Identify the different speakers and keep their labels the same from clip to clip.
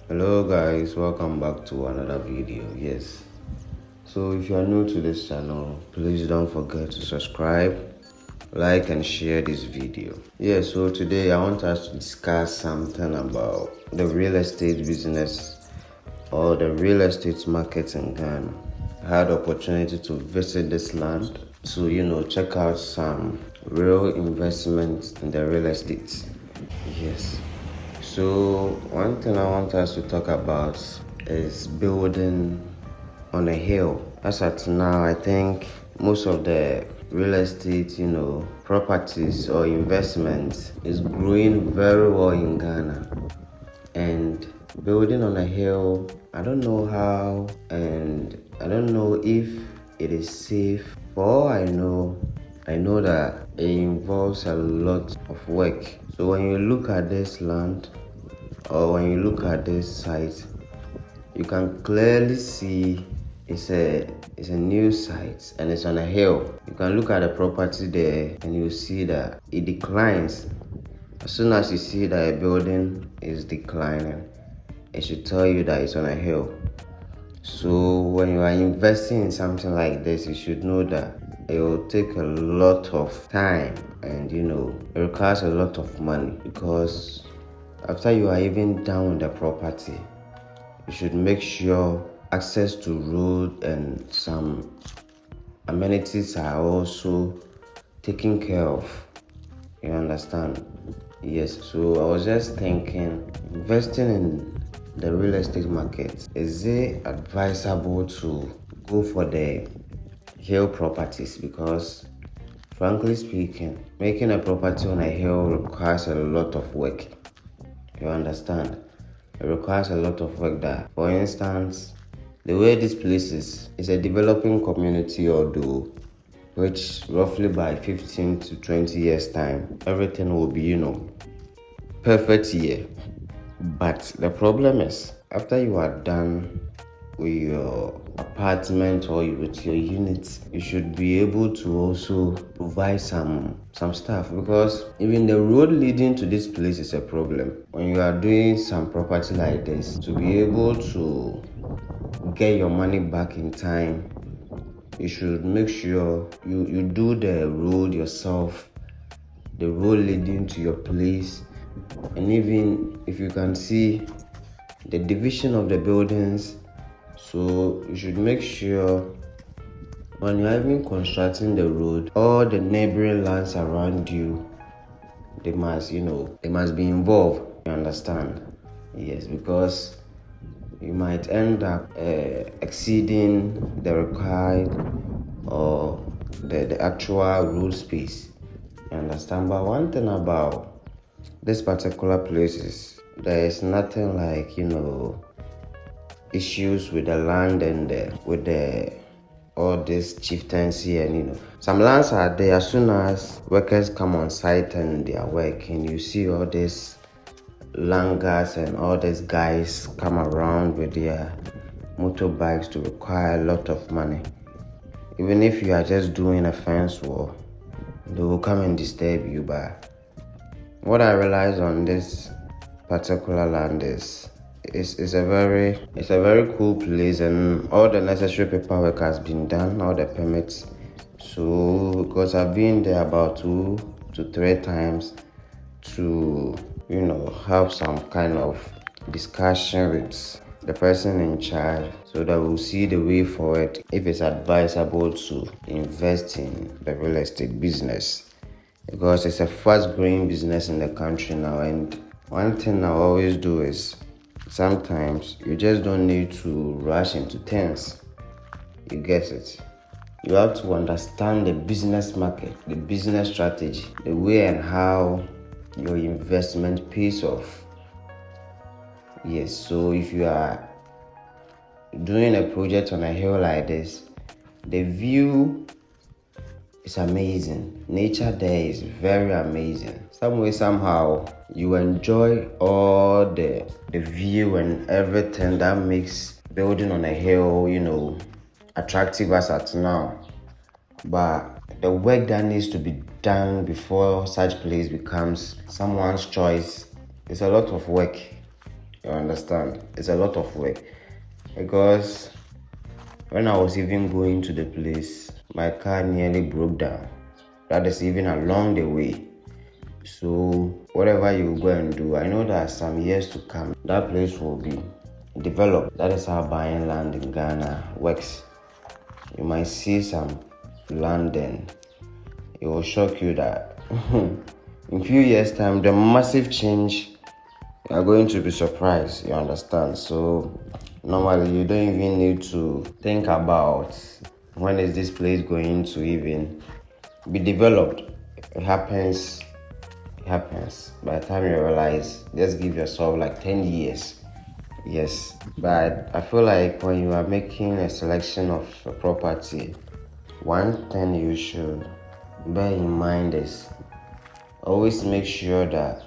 Speaker 1: Hello guys, welcome back to another video. Yes, so if you are new to this channel, please don't forget to subscribe, like and share this video. So today I want us to discuss something about the real estate business or the real estate market in Ghana. I had the opportunity to visit this land to check out some real investments in the real estate. Yes. So one thing I want us to talk about is building on a hill. As at now, I think most of the real estate, properties or investments is growing very well in Ghana. And building on a hill, I don't know how and I don't know if it is safe. For all I know that it involves a lot of work. So when you look at this land or when you look at this site, you can clearly see it's a new site and it's on a hill. You can look at the property there and you see that it declines. As soon as you see that a building is declining, it should tell you that it's on a hill. So when you are investing in something like this, you should know that it will take a lot of time and it requires a lot of money, because after you are even done with the property, you should make sure access to road and some amenities are also taken care of. You understand? Yes. So I was just thinking, investing in the real estate market, is it advisable to go for the hill properties? Because frankly speaking, making a property on a hill requires a lot of work. You understand? It requires a lot of work. That, for instance, the way this place is a developing community, although which roughly by 15 to 20 years time, everything will be, perfect here. But the problem is, after you are done with your apartment or with your unit, you should be able to also provide some stuff, because even the road leading to this place is a problem. When you are doing some property like this, to be able to get your money back in time, you should make sure you do the road yourself, the road leading to your place. And even if you can see the division of the buildings, so you should make sure when you're even constructing the road, all the neighboring lands around you, they must be involved. You understand? Yes, because you might end up exceeding the required or the actual road space. You understand? But one thing about this particular place is there is nothing like issues with the land and with the all this chieftaincy, and some lands are there. As soon as workers come on site and they are working, you see all these langars and all these guys come around with their motorbikes to require a lot of money. Even if you are just doing a fence wall, they will come and disturb you. But what I realized on this particular land is it's a very cool place, and all the necessary paperwork has been done, all the permits. So because I've been there about 2 to 3 times to have some kind of discussion with the person in charge, so that we'll see the way forward if it's advisable to invest in the real estate business, because it's a fast growing business in the country now. And one thing I always do is, sometimes you just don't need to rush into things. You get it? You have to understand the business market, the business strategy, the way and how your investment pays off. Yes, so if you are doing a project on a hill like this, the view is amazing. Nature there is very amazing. Some way, somehow, you enjoy all the view and everything that makes building on a hill, attractive as at now. But the work that needs to be done before such place becomes someone's choice is a lot of work. You understand? It's a lot of work because when I was even going to the place, my car nearly broke down. That is even along the way. So whatever you go and do, I know that some years to come, that place will be developed. That is how buying land in Ghana works. You might see some land and it will shock you that in few years time, the massive change, you are going to be surprised. You understand? So normally you don't even need to think about when is this place going to even be developed. It happens. By the time you realize, just give yourself like 10 years. Yes, but I feel like when you are making a selection of a property, one thing you should bear in mind is always make sure that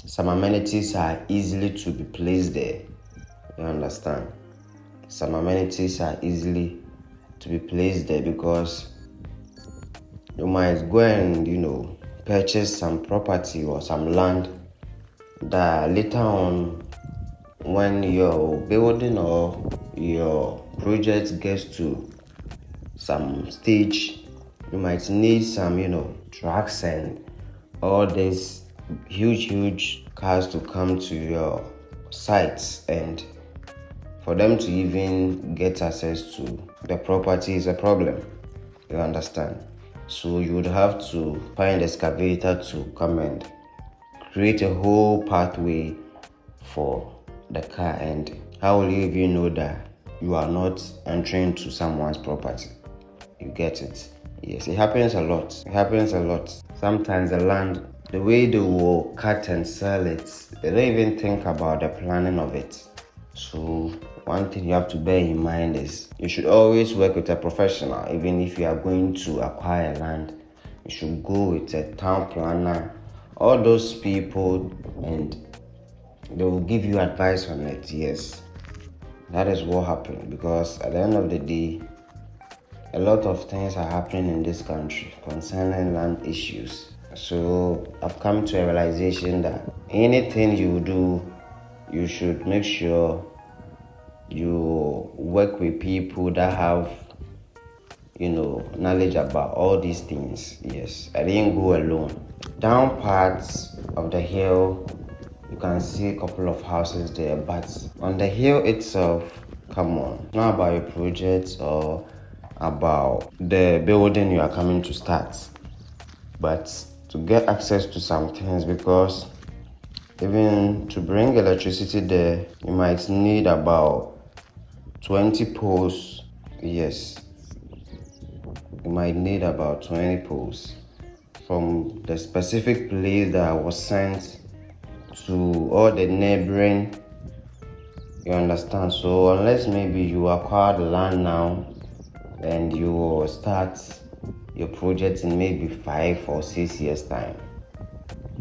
Speaker 1: some amenities are easily to be placed there. You understand? Some amenities are easily to be placed there because you might go and purchase some property or some land that later on, when your building or your project gets to some stage, you might need some trucks and all these huge cars to come to your sites, and for them to even get access to the property is a problem. You understand? So you would have to find an excavator to come and create a whole pathway for the car. And how will you even know that you are not entering to someone's property? You get it? Yes, it happens a lot. Sometimes the land, the way they will cut and sell it, they don't even think about the planning of it. So one thing you have to bear in mind is you should always work with a professional. Even if you are going to acquire land, you should go with a town planner, all those people, and they will give you advice on it. Yes, that is what happened, because at the end of the day, a lot of things are happening in this country concerning land issues. So I've come to a realization that anything you do, you should make sure you work with people that have knowledge about all these things. Yes, I didn't go alone. Down parts of the hill, you can see a couple of houses there, but on the hill itself, come on, not about your project or about the building you are coming to start, but to get access to some things, because even to bring electricity there, you might need about 20 poles. Yes, you might need about 20 poles from the specific place that was sent to all the neighboring. You understand? So unless maybe you acquire the land now and you will start your project in maybe 5 or 6 years time,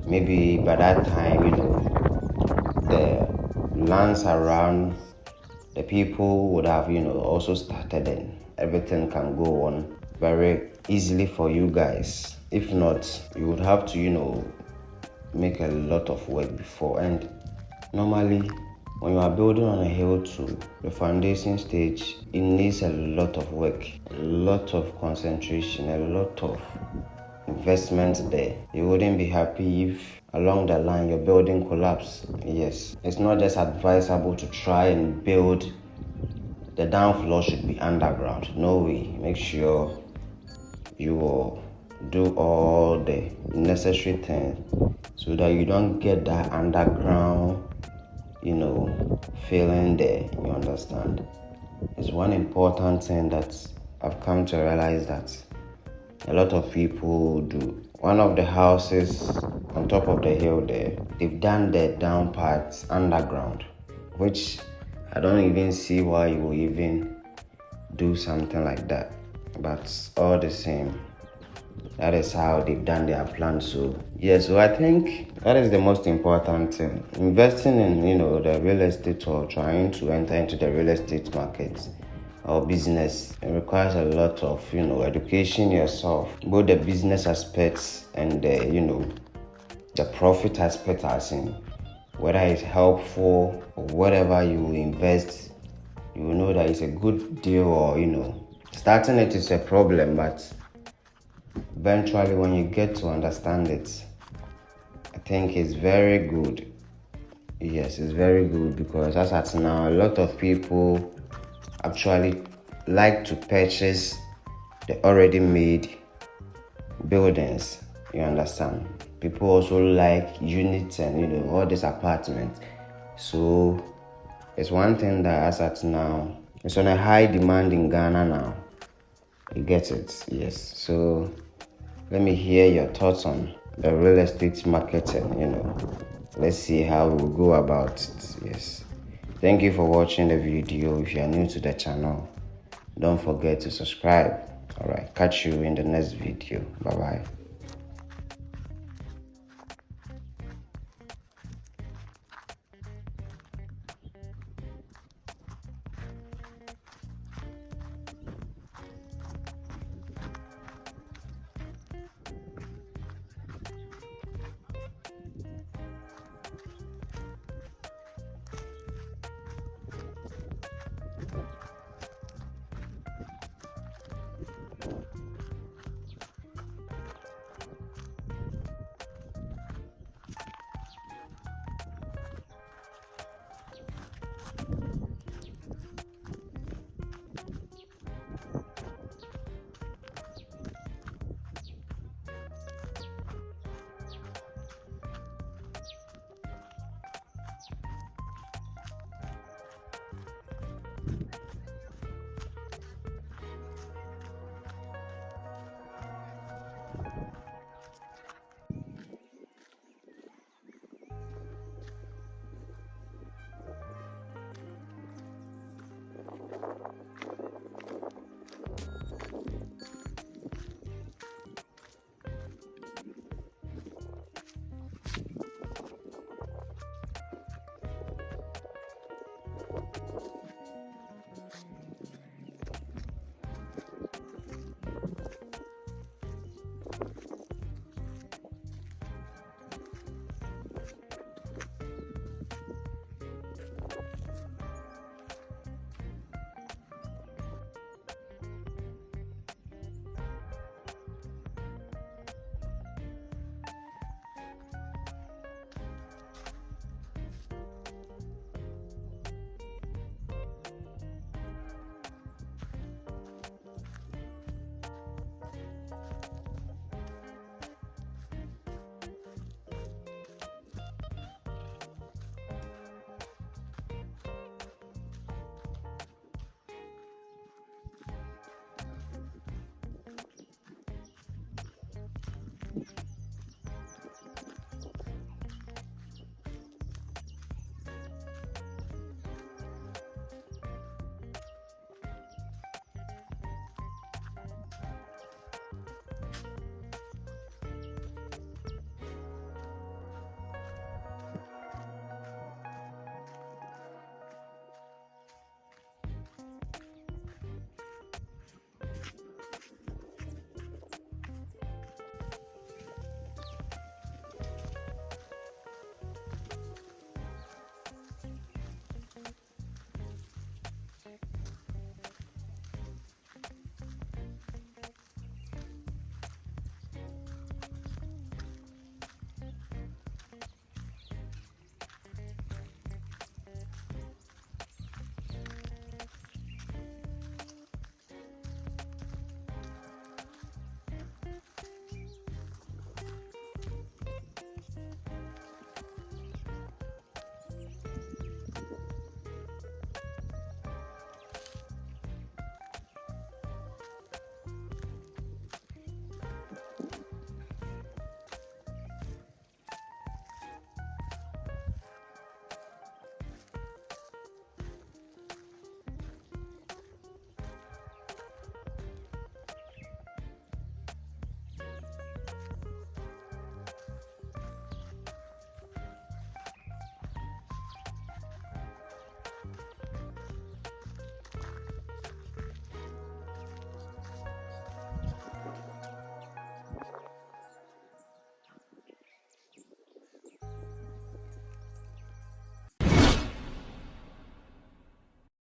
Speaker 1: maybe by that time the lands around, the people would have also started, and everything can go on very easily for you guys. If not, you would have to make a lot of work before. And normally when you are building on a hill to the foundation stage, it needs a lot of work, a lot of concentration, a lot of investment there. You wouldn't be happy if along the line your building collapse. Yes, it's not just advisable to try and build the down floor should be underground. No way. Make sure you will do all the necessary things so that you don't get that underground feeling there. You understand? It's one important thing that I've come to realize that a lot of people do. One of the houses on top of the hill there, they've done the down parts underground, which I don't even see why you will even do something like that. But all the same, that is how they've done their plan. So so I think that is the most important thing. Investing in the real estate, or trying to enter into the real estate market or business, it requires a lot of education yourself, both the business aspects and the profit aspect, as in whether it's helpful or whatever you invest, you will know that it's a good deal. Or starting it is a problem, but eventually when you get to understand it, I think it's very good. Yes, it's very good, because as at now, a lot of people actually like to purchase the already made buildings. You understand? People also like units and all these apartments. So it's one thing that as at now, it's on a high demand in Ghana now. You get it? Yes. So let me hear your thoughts on the real estate marketing. Let's see how we'll go about it. Yes. Thank you for watching the video. If you are new to the channel, don't forget to subscribe. Alright, catch you in the next video. Bye bye.